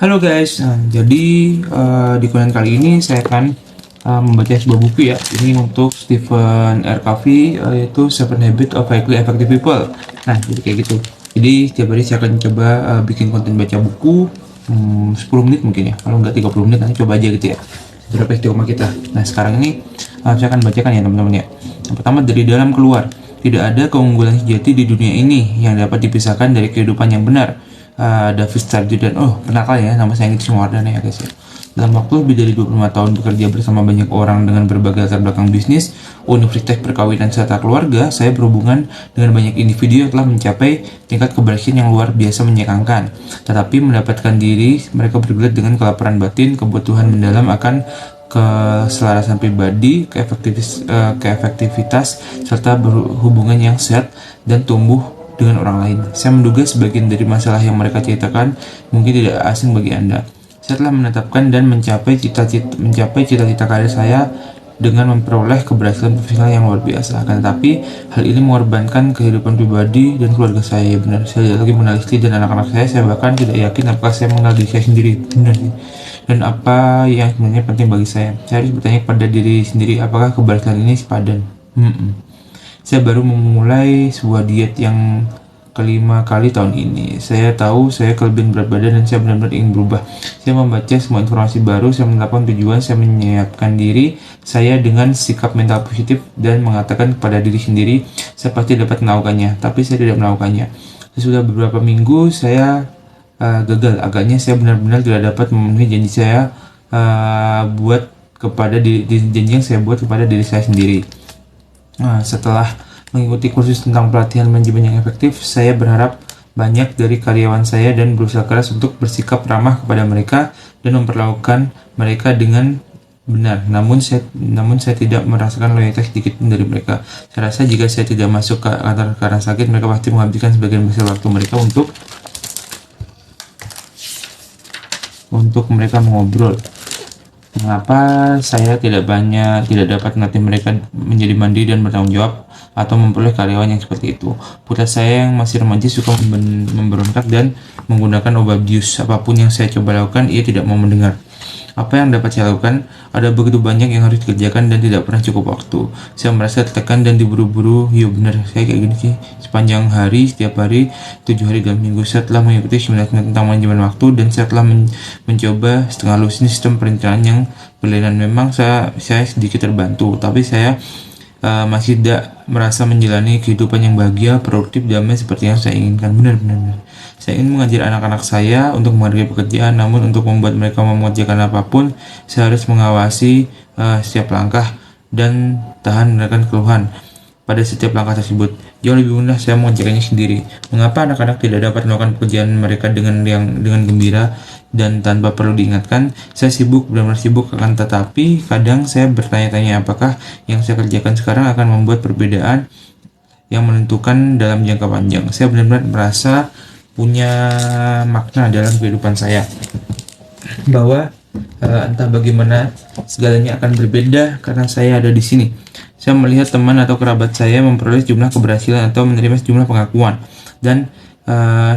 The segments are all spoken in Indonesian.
Halo guys, jadi di konten kali ini saya akan membaca sebuah buku ya. Ini untuk Stephen R. Covey, yaitu Seven Habits of Highly Effective People. Nah, jadi kayak gitu. Jadi setiap hari saya akan coba bikin konten baca buku 10 menit mungkin ya. Kalau nggak 30 menit nanti coba aja gitu ya. Berapa istiqomah kita. Nah, sekarang ini saya akan bacakan ya teman-teman ya. Yang pertama, dari dalam keluar. Tidak ada keunggulan sejati di dunia ini yang dapat dipisahkan dari kehidupan yang benar. David Starkey, pernah kali ya nama saya Inggris Wardana ya guys ya. Dalam waktu lebih dari 25 tahun bekerja bersama banyak orang dengan berbagai latar belakang bisnis, universitas, perkawinan, serta keluarga, saya berhubungan dengan banyak individu yang telah mencapai tingkat keberhasilan yang luar biasa menyekangkan. Tetapi mendapatkan diri mereka bergelut dengan kelaparan batin, kebutuhan mendalam akan keselarasan pribadi, keefektivitas, serta berhubungan yang sehat dan tumbuh dengan orang lain. Saya menduga sebagian dari masalah yang mereka ceritakan mungkin tidak asing bagi Anda. Saya telah menetapkan dan mencapai cita-cita karir saya dengan memperoleh keberhasilan profesional yang luar biasa. Akan tetapi, hal ini mengorbankan kehidupan pribadi dan keluarga saya. Benar, saya tidak lagi mengenal istri dan anak-anak saya. Saya bahkan tidak yakin apakah saya mengenal diri saya sendiri. Benar sih. Dan apa yang sebenarnya penting bagi saya. Saya harus bertanya kepada diri sendiri, apakah keberhasilan ini sepadan? Saya baru memulai sebuah diet yang kelima kali tahun ini. Saya tahu saya kelebihan berat badan dan saya benar-benar ingin berubah. Saya membaca semua informasi baru, saya menetapkan tujuan, saya menyiapkan diri saya dengan sikap mental positif dan mengatakan kepada diri sendiri, saya pasti dapat melakukannya, tapi saya tidak melakukannya. Sesudah beberapa minggu saya gagal. Agaknya saya benar-benar tidak dapat memenuhi janji saya buat kepada janji yang saya buat kepada diri saya sendiri. Setelah mengikuti kursus tentang pelatihan manajemen yang efektif, saya berharap banyak dari karyawan saya dan berusaha keras untuk bersikap ramah kepada mereka dan memperlakukan mereka dengan benar. Namun saya tidak merasakan loyalitas sedikit pun dari mereka. Saya rasa jika saya tidak masuk ke kantor karena sakit, mereka pasti menghabiskan sebagian besar waktu mereka untuk mereka mengobrol. Mengapa saya tidak dapat melatih mereka menjadi mandiri dan bertanggung jawab atau memperoleh karyawan yang seperti itu? Putra saya yang masih remaja suka memberontak dan menggunakan obat bius. Apapun yang saya coba lakukan, ia tidak mau mendengar. Apa yang dapat saya lakukan? Ada begitu banyak yang harus dikerjakan dan tidak pernah cukup waktu. Saya merasa tertekan dan diburu-buru. Ya benar, saya kayak gini sih. Sepanjang hari, setiap hari, 7 hari dalam minggu, saya telah mengikuti seminar tentang manajemen waktu dan saya telah mencoba setengah lusin sistem perencanaan yang berlainan. Memang saya sedikit terbantu, tapi saya masih tidak merasa menjalani kehidupan yang bahagia, produktif, damai seperti yang saya inginkan. Benar. Saya ingin mengajar anak-anak saya untuk menghargai pekerjaan, namun untuk membuat mereka mau mengerjakan apapun, saya harus mengawasi setiap langkah dan tahan menerangkan keluhan pada setiap langkah tersebut. Jauh lebih mudah saya mengerjakannya sendiri. Mengapa anak-anak tidak dapat melakukan pekerjaan mereka dengan gembira dan tanpa perlu diingatkan? Saya sibuk, benar-benar sibuk, akan tetapi kadang saya bertanya-tanya apakah yang saya kerjakan sekarang akan membuat perbedaan yang menentukan dalam jangka panjang. Saya benar-benar merasa punya makna dalam kehidupan saya, bahwa entah bagaimana segalanya akan berbeda karena saya ada di sini. Saya melihat teman atau kerabat saya memperoleh jumlah keberhasilan atau menerima sejumlah pengakuan, dan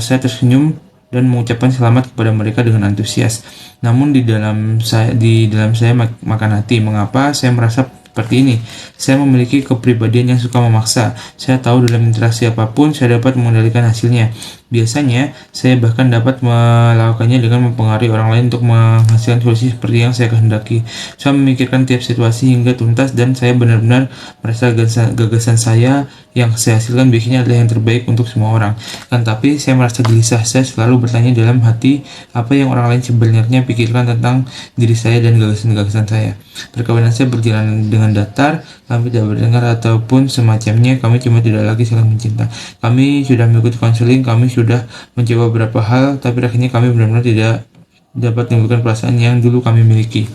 saya tersenyum dan mengucapkan selamat kepada mereka dengan antusias. Namun di dalam saya makan hati. Mengapa saya merasa seperti ini? Saya memiliki kepribadian yang suka memaksa. Saya tahu dalam interaksi apapun saya dapat mengendalikan hasilnya. Biasanya saya bahkan dapat melakukannya dengan mempengaruhi orang lain untuk menghasilkan solusi seperti yang saya kehendaki. Saya memikirkan tiap situasi hingga tuntas dan saya benar-benar merasa gagasan saya yang saya hasilkan biasanya adalah yang terbaik untuk semua orang. Tapi saya merasa gelisah. Saya selalu bertanya dalam hati, apa yang orang lain sebenarnya pikirkan tentang diri saya dan gagasan-gagasan saya. Perkawinan saya berjalan dengan datar, kami tidak berdengar ataupun semacamnya. Kami cuma tidak lagi saling mencinta. Kami sudah mengikuti konseling, kami sudah mencoba beberapa hal, tapi akhirnya kami benar-benar tidak dapat menimbulkan perasaan yang dulu kami miliki.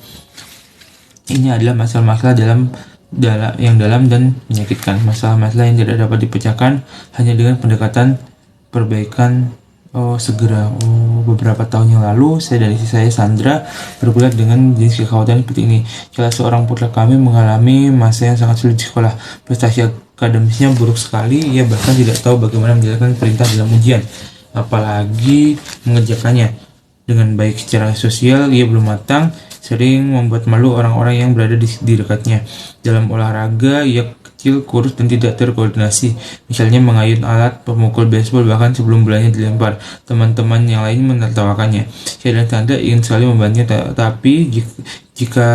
Ini adalah masalah-masalah yang dalam dan menyakitkan. Masalah-masalah yang tidak dapat dipecahkan hanya dengan pendekatan perbaikan segera. Beberapa tahun yang lalu, saya dan istri saya Sandra bergulat dengan jenis kekhawatiran seperti ini. Salah seorang putra kami mengalami masa yang sangat sulit di sekolah. Prestasi akademisnya buruk sekali. Ia bahkan tidak tahu bagaimana menjalankan perintah dalam ujian, apalagi mengerjakannya. dengan baik secara sosial. Ia belum matang, sering membuat malu orang-orang yang berada di dekatnya. Dalam olahraga, ia kecil, kurus, dan tidak terkoordinasi. Misalnya mengayun alat pemukul baseball bahkan sebelum bolanya dilempar. Teman-teman yang lain menertawakannya. Saya dan Tanda ingin sekali membantunya, tapi jika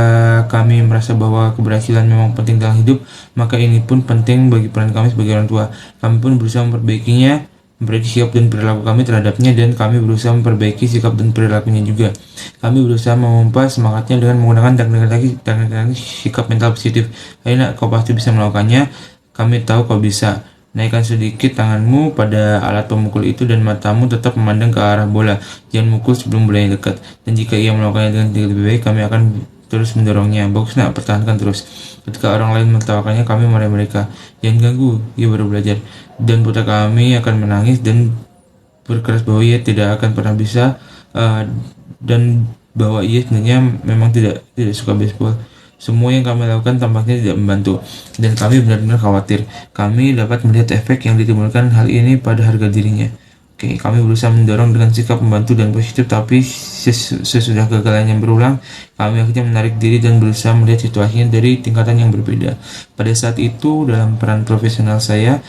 kami merasa bahwa keberhasilan memang penting dalam hidup, maka ini pun penting bagi peran kami sebagai orang tua. Kami pun berusaha memperbaiki sikap dan perilaku kami terhadapnya, dan kami berusaha memperbaiki sikap dan perilakunya juga. Kami berusaha memompa semangatnya dengan menggunakan teknik sikap mental positif. Ayo nak, kau pasti bisa melakukannya. Kami tahu kau bisa. Naikkan sedikit tanganmu pada alat pemukul itu dan matamu tetap memandang ke arah bola. Jangan mukul sebelum bolanya dekat. Dan jika ia melakukannya dengan lebih baik, kami akan terus mendorongnya. Bagus nak, pertahankan terus. Ketika orang lain menertawakannya, kami marahi mereka. Jangan ganggu, ia baru belajar. Dan putra kami akan menangis dan berkeras bahwa ia tidak akan pernah bisa, dan bahwa ia sebenarnya memang tidak suka baseball. Semua yang kami lakukan tampaknya tidak membantu, dan kami benar-benar khawatir. Kami dapat melihat efek yang ditimbulkan hal ini pada harga dirinya. Oke, kami berusaha mendorong dengan sikap membantu dan positif, tapi sesudah kegagalan yang berulang, kami akhirnya menarik diri dan berusaha melihat situasinya dari tingkatan yang berbeda. Pada saat itu, dalam peran profesional saya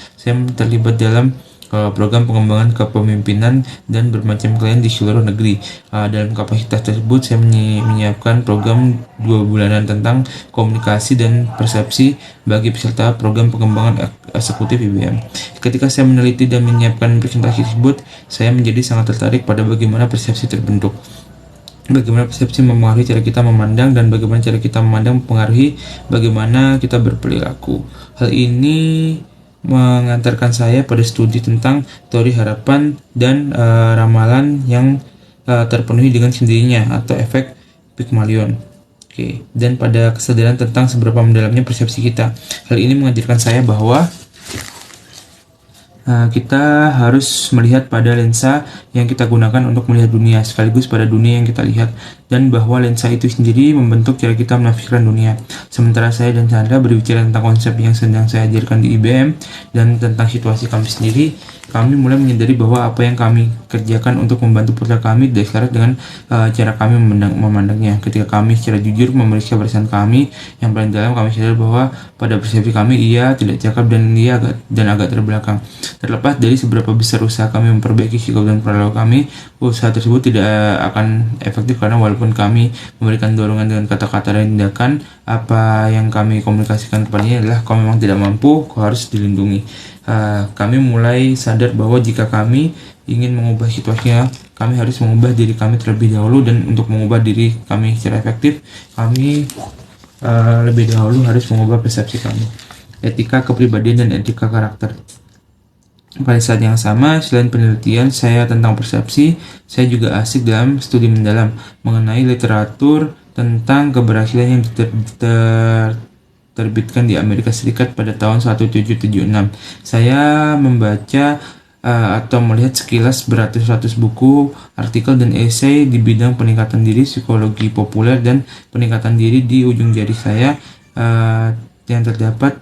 terlibat dalam program pengembangan kepemimpinan dan bermacam klien di seluruh negeri. Dalam kapasitas tersebut, saya menyiapkan program 2 bulanan tentang komunikasi dan persepsi bagi peserta program pengembangan eksekutif IBM. Ketika saya meneliti dan menyiapkan presentasi tersebut, saya menjadi sangat tertarik pada bagaimana persepsi terbentuk. Bagaimana persepsi mempengaruhi cara kita memandang, dan bagaimana cara kita memandang mempengaruhi bagaimana kita berperilaku. Hal ini mengantarkan saya pada studi tentang teori harapan dan ramalan yang terpenuhi dengan sendirinya, atau efek Pygmalion. Dan pada kesadaran tentang seberapa mendalamnya persepsi kita. Hal ini mengajarkan saya bahwa kita harus melihat pada lensa yang kita gunakan untuk melihat dunia, sekaligus pada dunia yang kita lihat, dan bahwa lensa itu sendiri membentuk cara kita menafsirkan dunia. Sementara saya dan Chandra berbicara tentang konsep yang sedang saya ajarkan di IBM dan tentang situasi kami sendiri, kami mulai menyadari bahwa apa yang kami kerjakan untuk membantu putra kami tidak selaras dengan cara kami memandangnya. Ketika kami secara jujur memeriksa barisan kami yang paling dalam, kami sadar bahwa pada persepsi kami ia tidak cakap dan agak terbelakang. Terlepas dari seberapa besar usaha kami memperbaiki sikap dan perilaku kami, usaha tersebut tidak akan efektif, karena walaupun kami memberikan dorongan dengan kata-kata dan tindakan, apa yang kami komunikasikan kepadanya adalah kau memang tidak mampu, kau harus dilindungi. Kami mulai sadar bahwa jika kami ingin mengubah situasinya, kami harus mengubah diri kami terlebih dahulu, dan untuk mengubah diri kami secara efektif, kami lebih dahulu harus mengubah persepsi kami. Etika kepribadian dan etika karakter. Pada saat yang sama, selain penelitian saya tentang persepsi, saya juga asik dalam studi mendalam mengenai literatur tentang keberhasilan yang terbitkan di Amerika Serikat pada tahun 1776. Saya membaca atau melihat sekilas beratus-ratus buku, artikel, dan esai di bidang peningkatan diri, psikologi populer, dan peningkatan diri. Di ujung jari saya yang terdapat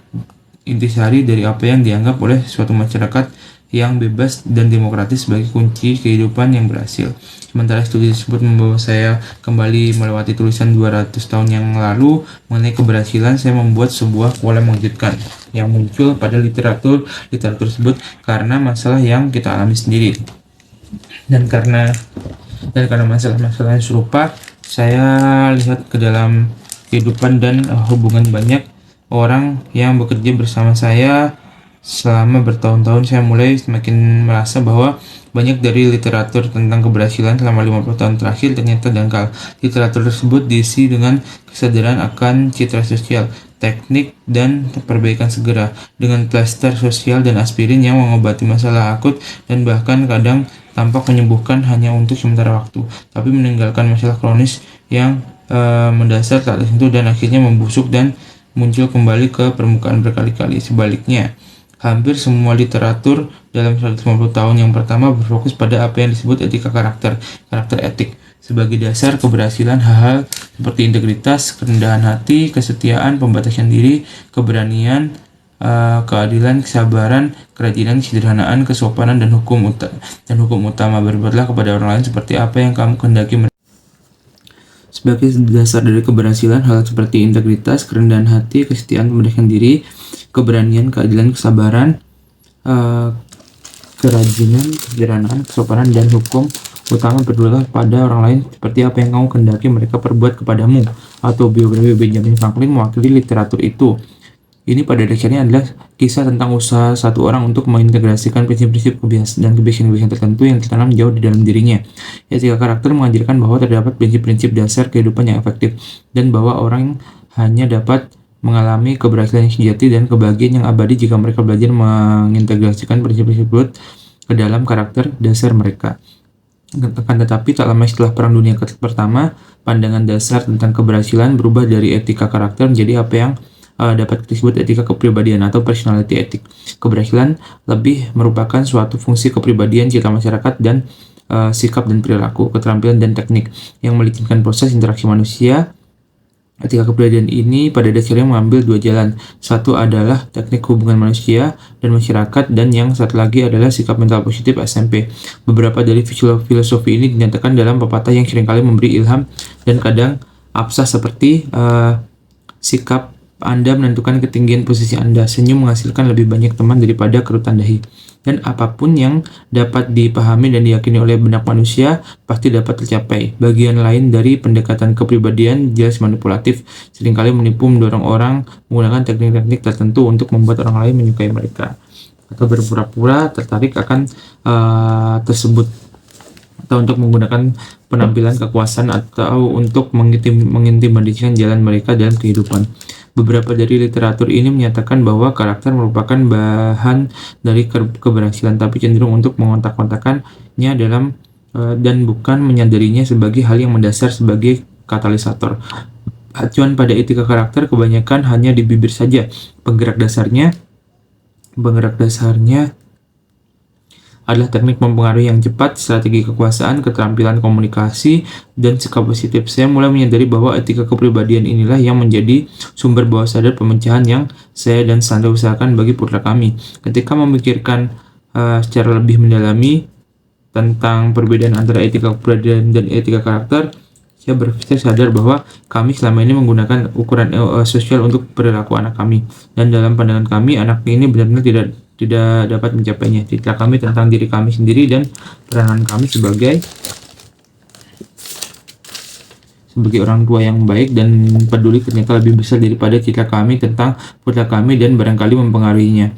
intisari dari apa yang dianggap oleh suatu masyarakat yang bebas dan demokratis sebagai kunci kehidupan yang berhasil. Sementara studi tersebut membawa saya kembali melewati tulisan 200 tahun yang lalu mengenai keberhasilan, saya membuat sebuah pola mengejutkan yang muncul pada literatur tersebut karena masalah yang kita alami sendiri. Dan karena masalah-masalah yang serupa, saya lihat ke dalam kehidupan dan hubungan banyak orang yang bekerja bersama saya selama bertahun-tahun. Saya mulai semakin merasa bahwa banyak dari literatur tentang keberhasilan selama 50 tahun terakhir ternyata dangkal. Literatur tersebut diisi dengan kesadaran akan citra sosial, teknik, dan perbaikan segera, dengan plaster sosial dan aspirin yang mengobati masalah akut dan bahkan kadang tampak menyembuhkan hanya untuk sementara waktu, tapi meninggalkan masalah kronis yang mendasar tak tersentuh dan akhirnya membusuk dan muncul kembali ke permukaan berkali-kali. Sebaliknya, hampir semua literatur dalam 150 tahun yang pertama berfokus pada apa yang disebut etika karakter etik, sebagai dasar keberhasilan. Hal-hal seperti integritas, kerendahan hati, kesetiaan, pembatasan diri, keberanian, keadilan, kesabaran, kerajinan, kesederhanaan, kesopanan, dan hukum utama. Berbuatlah kepada orang lain seperti apa yang kamu kehendaki mereka. Sebagai dasar dari keberhasilan, hal seperti integritas, kerendahan hati, kesetiaan, pembersihan diri, keberanian, keadilan, kesabaran, kerajinan, kesederhanaan, kesopanan, dan hukum utama. Berbuatlah pada orang lain seperti apa yang kamu kehendaki mereka perbuat kepadamu. Atau biografi Benjamin Franklin mewakili literatur itu. Ini pada dasarnya adalah kisah tentang usaha satu orang untuk mengintegrasikan prinsip-prinsip dan kebiasaan-kebiasaan tertentu yang tertanam jauh di dalam dirinya. Etika karakter mengajarkan bahwa terdapat prinsip-prinsip dasar kehidupan yang efektif, dan bahwa orang hanya dapat mengalami keberhasilan yang sejati dan kebahagiaan yang abadi jika mereka belajar mengintegrasikan prinsip-prinsip tersebut ke dalam karakter dasar mereka. Akan tetapi, tak lama setelah Perang Dunia Pertama, pandangan dasar tentang keberhasilan berubah dari etika karakter menjadi apa yang dapat disebut etika kepribadian atau personality ethic. Keberhasilan lebih merupakan suatu fungsi kepribadian, citra masyarakat, dan sikap dan perilaku, keterampilan dan teknik yang melibatkan proses interaksi manusia. Etika kepribadian ini pada dasarnya mengambil dua jalan. Satu adalah teknik hubungan manusia dan masyarakat, dan yang satu lagi adalah sikap mental positif SMP. Beberapa dari filosofi ini dinyatakan dalam pepatah yang seringkali memberi ilham dan kadang absah, seperti sikap Anda menentukan ketinggian posisi Anda. Senyum menghasilkan lebih banyak teman daripada kerutan dahi. Dan apapun yang dapat dipahami dan diyakini oleh benak manusia pasti dapat tercapai. Bagian lain dari pendekatan kepribadian jelas manipulatif, seringkali menipu, mendorong orang menggunakan teknik-teknik tertentu untuk membuat orang lain menyukai mereka, atau berpura-pura tertarik akan tersebut, atau untuk menggunakan penampilan kekuasaan, atau untuk mengintimidasikan jalan mereka dalam kehidupan. Beberapa dari literatur ini menyatakan bahwa karakter merupakan bahan dari keberhasilan, tapi cenderung untuk mengontak-kontakannya dalam dan bukan menyadarinya sebagai hal yang mendasar sebagai katalisator. Acuan pada etika karakter kebanyakan hanya di bibir saja. Penggerak dasarnya adalah teknik mempengaruhi yang cepat, strategi kekuasaan, keterampilan komunikasi, dan sikap positif. Saya mulai menyadari bahwa etika kepribadian inilah yang menjadi sumber bawah sadar pemecahan yang saya dan Sandra usahakan bagi putra kami. Ketika memikirkan secara lebih mendalami tentang perbedaan antara etika kepribadian dan etika karakter, saya sadar bahwa kami selama ini menggunakan ukuran sosial untuk perilaku anak kami, dan dalam pandangan kami, anak ini benar-benar tidak dapat mencapainya. Citra kami tentang diri kami sendiri dan peranan kami sebagai orang tua yang baik dan peduli ternyata lebih besar daripada citra kami tentang putra kami, dan barangkali mempengaruhinya.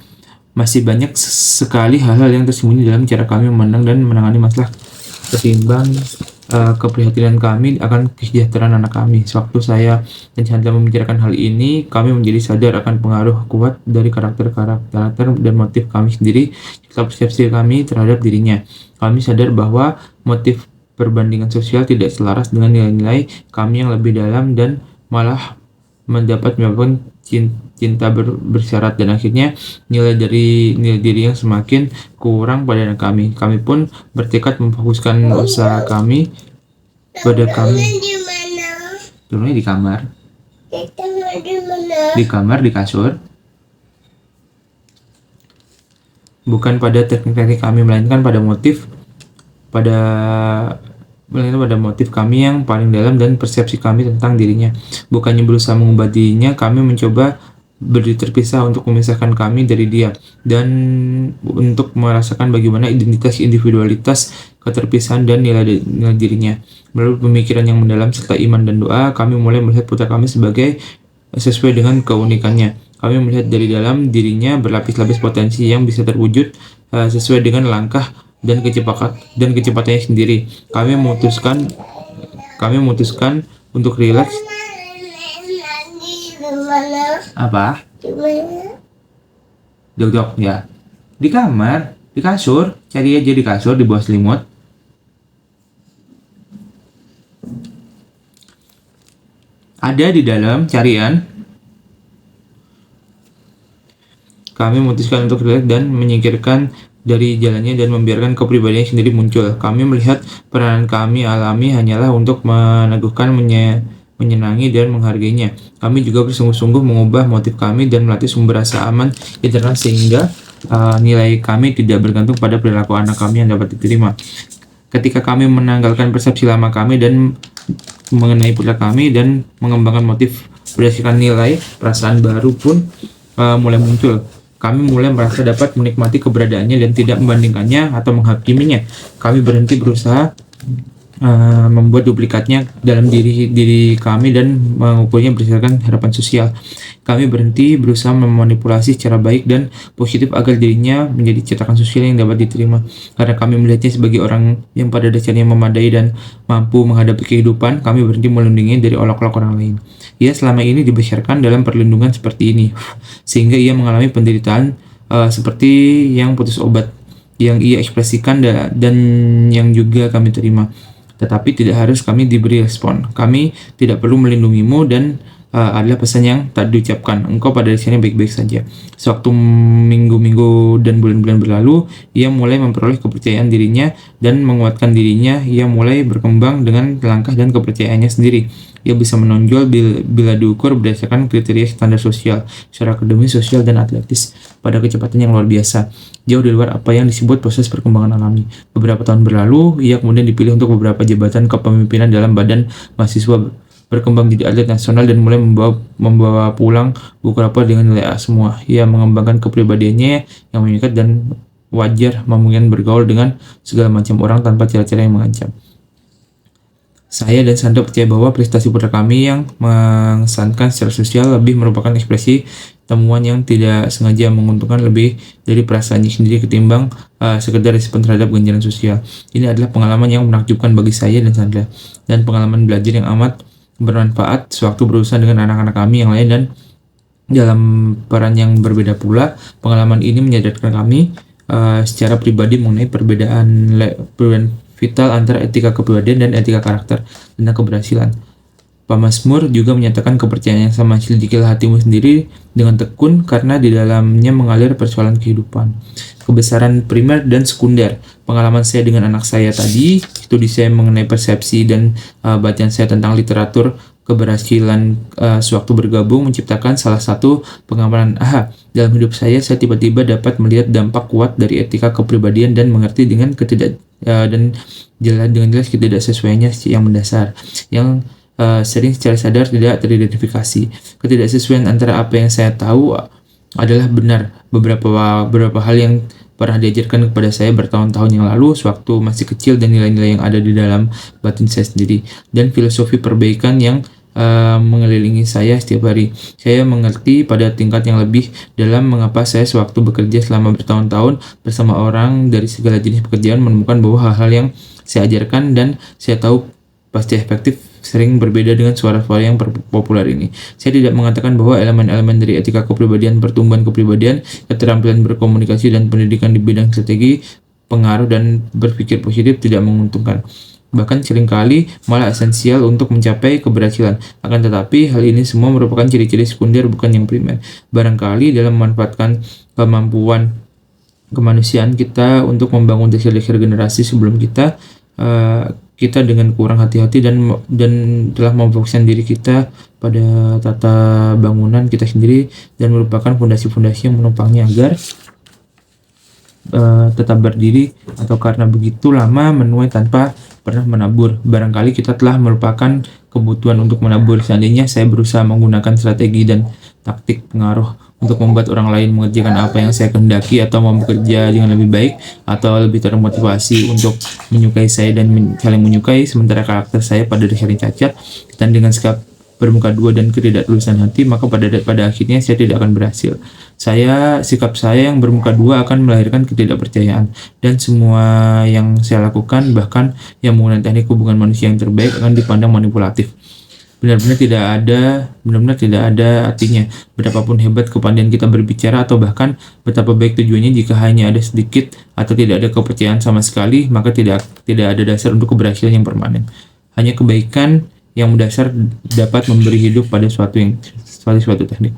Masih banyak sekali hal-hal yang tersembunyi dalam cara kami memandang dan menangani masalah, ketimbang keprihatinan kami akan kesejahteraan anak kami. Sewaktu saya dan Chandra membicarakan hal ini, kami menjadi sadar akan pengaruh kuat dari karakter dan motif kami sendiri serta persepsi kami terhadap dirinya. Kami sadar bahwa motif perbandingan sosial tidak selaras dengan nilai-nilai kami yang lebih dalam, dan malah menyebabkan cinta bersyarat, dan akhirnya nilai diri yang semakin kurang pada anak kami. Kami pun bertekad memfokuskan usaha kami pada kami. Dulunya di kamar. Di kasur. Bukan pada teknik-teknik kami, melainkan pada motif kami yang paling dalam dan persepsi kami tentang dirinya. Bukannya berusaha mengubah dirinya, kami mencoba berdiri terpisah untuk memisahkan kami dari dia, dan untuk merasakan bagaimana identitas, individualitas, keterpisahan, dan nilai dirinya. Melalui pemikiran yang mendalam serta iman dan doa, kami mulai melihat putra kami sebagai sesuai dengan keunikannya. Kami melihat dari dalam dirinya berlapis-lapis potensi yang bisa terwujud sesuai dengan langkah dan kecepatannya sendiri. Kami memutuskan untuk rileks. Apa? Jok ya. Di kamar, di kasur. Cari aja di kasur, di bawah selimut. Ada di dalam carian. Kami memutuskan untuk rileks dan menyingkirkan dari jalannya dan membiarkan kepribadiannya sendiri muncul. Kami melihat peranan kami alami hanyalah untuk meneguhkan, menyenangi dan menghargainya. Kami juga bersungguh-sungguh mengubah motif kami dan melatih sumber rasa aman internal sehingga nilai kami tidak bergantung pada perilaku anak kami yang dapat diterima. Ketika kami menanggalkan persepsi lama kami dan mengenai putra kami dan mengembangkan motif berdasarkan nilai, perasaan baru pun mulai muncul. Kami mulai merasa dapat menikmati keberadaannya dan tidak membandingkannya atau menghakiminya. Kami berhenti berusaha membuat duplikatnya dalam diri kami dan mengukurnya berdasarkan harapan sosial. Kami berhenti berusaha memanipulasi secara baik dan positif agar dirinya menjadi cetakan sosial yang dapat diterima. Karena kami melihatnya sebagai orang yang pada dasarnya memadai dan mampu menghadapi kehidupan, kami berhenti melindunginya dari olok-olok orang lain. Ia selama ini dibesarkan dalam perlindungan seperti ini, sehingga ia mengalami penderitaan seperti yang putus obat, yang ia ekspresikan dan yang juga kami terima. Tetapi tidak harus kami diberi respon. Kami tidak perlu melindungimu dan adalah pesan yang tak diucapkan. Engkau pada dasarnya baik-baik saja. Sewaktu minggu-minggu dan bulan-bulan berlalu, ia mulai memperoleh kepercayaan dirinya dan menguatkan dirinya. Ia mulai berkembang dengan langkah dan kepercayaannya sendiri. Ia bisa menonjol bila diukur berdasarkan kriteria standar sosial, secara akademis, sosial, dan atletis pada kecepatan yang luar biasa, jauh di luar apa yang disebut proses perkembangan alami. Beberapa tahun berlalu, ia kemudian dipilih untuk beberapa jabatan kepemimpinan dalam badan mahasiswa, berkembang jadi atlet nasional dan mulai membawa pulang buku rapor dengan nilai A semua. Ia mengembangkan kepribadiannya yang mengikat dan wajar memungkinkan bergaul dengan segala macam orang tanpa cara-cara yang mengancam. Saya dan Sandra percaya bahwa prestasi putra kami yang mengesankan secara sosial lebih merupakan ekspresi temuan yang tidak sengaja menguntungkan lebih dari perasaannya sendiri ketimbang sekedar respon terhadap ganjaran sosial. Ini adalah pengalaman yang menakjubkan bagi saya dan Sandra, dan pengalaman belajar yang amat bermanfaat sewaktu berurusan dengan anak-anak kami yang lain, dan dalam peran yang berbeda pula. Pengalaman ini menyadarkan kami secara pribadi mengenai perbedaan vital antara etika kepribadian dan etika karakter tentang keberhasilan. Pemazmur juga menyatakan kepercayaan yang sama, selidikilah hatimu sendiri dengan tekun karena di dalamnya mengalir persoalan kehidupan. Kebesaran primer dan sekunder. Pengalaman saya dengan anak saya tadi, studi saya mengenai persepsi dan bacaan saya tentang literatur keberhasilan sewaktu bergabung menciptakan salah satu pengamalan dalam hidup saya tiba-tiba dapat melihat dampak kuat dari etika kepribadian dan mengerti dengan jelas ketidaksesuaiannya yang mendasar, yang sering secara sadar tidak teridentifikasi. Ketidaksesuaian antara apa yang saya tahu adalah benar, beberapa hal yang pernah diajarkan kepada saya bertahun-tahun yang lalu sewaktu masih kecil, dan nilai-nilai yang ada di dalam batin saya sendiri, dan filosofi perbaikan yang mengelilingi saya setiap hari. Saya mengerti pada tingkat yang lebih dalam mengapa saya sewaktu bekerja selama bertahun-tahun bersama orang dari segala jenis pekerjaan menemukan bahwa hal-hal yang saya ajarkan dan saya tahu pasti efektif sering berbeda dengan suara-suara yang populer ini. Saya tidak mengatakan bahwa elemen-elemen dari etika kepribadian, pertumbuhan kepribadian, keterampilan berkomunikasi, dan pendidikan di bidang strategi, pengaruh, dan berpikir positif tidak menguntungkan. Bahkan seringkali malah esensial untuk mencapai keberhasilan. Akan tetapi, hal ini semua merupakan ciri-ciri sekunder, bukan yang primer. Barangkali dalam memanfaatkan kemampuan kemanusiaan kita untuk membangun dasar-dasar generasi sebelum kita dengan kurang hati-hati dan telah memfokuskan diri kita pada tata bangunan kita sendiri dan merupakan fondasi-fondasi yang menopangnya agar tetap berdiri, atau karena begitu lama menuai tanpa pernah menabur. Barangkali kita telah melupakan kebutuhan untuk menabur. Seandainya saya berusaha menggunakan strategi dan taktik pengaruh untuk membuat orang lain mengerjakan apa yang saya kehendaki, atau mau bekerja dengan lebih baik, atau lebih termotivasi untuk menyukai saya dan saling menyukai, sementara karakter saya pada dasarnya cacat, dan dengan sikap bermuka dua dan ketidaktulusan hati, maka pada akhirnya saya tidak akan berhasil. Sikap saya yang bermuka dua akan melahirkan ketidakpercayaan, dan semua yang saya lakukan, bahkan yang menggunakan teknik hubungan manusia yang terbaik, akan dipandang manipulatif. Benar-benar tidak ada artinya betapapun hebat kepandaian kita berbicara, atau bahkan betapa baik tujuannya, jika hanya ada sedikit atau tidak ada kepercayaan sama sekali, maka tidak ada dasar untuk keberhasilan yang permanen. Hanya kebaikan yang mendasar dapat memberi hidup pada suatu teknik.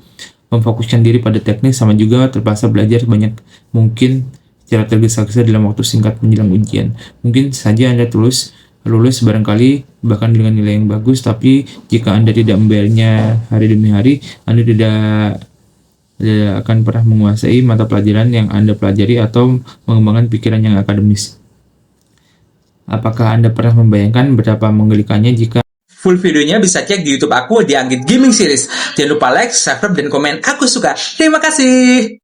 Memfokuskan diri pada teknik sama juga terpaksa belajar sebanyak mungkin secara tergesa-gesa dalam waktu singkat menjelang ujian. Mungkin saja Anda tulus lulus barangkali bahkan dengan nilai yang bagus, tapi jika Anda tidak membayarnya hari demi hari, Anda tidak akan pernah menguasai mata pelajaran yang Anda pelajari atau mengembangkan pikiran yang akademis. Apakah Anda pernah membayangkan betapa menggelikannya jika Full videonya bisa cek di YouTube aku di Anggit Gaming Series. Jangan lupa like, subscribe, dan komen aku suka. Terima kasih.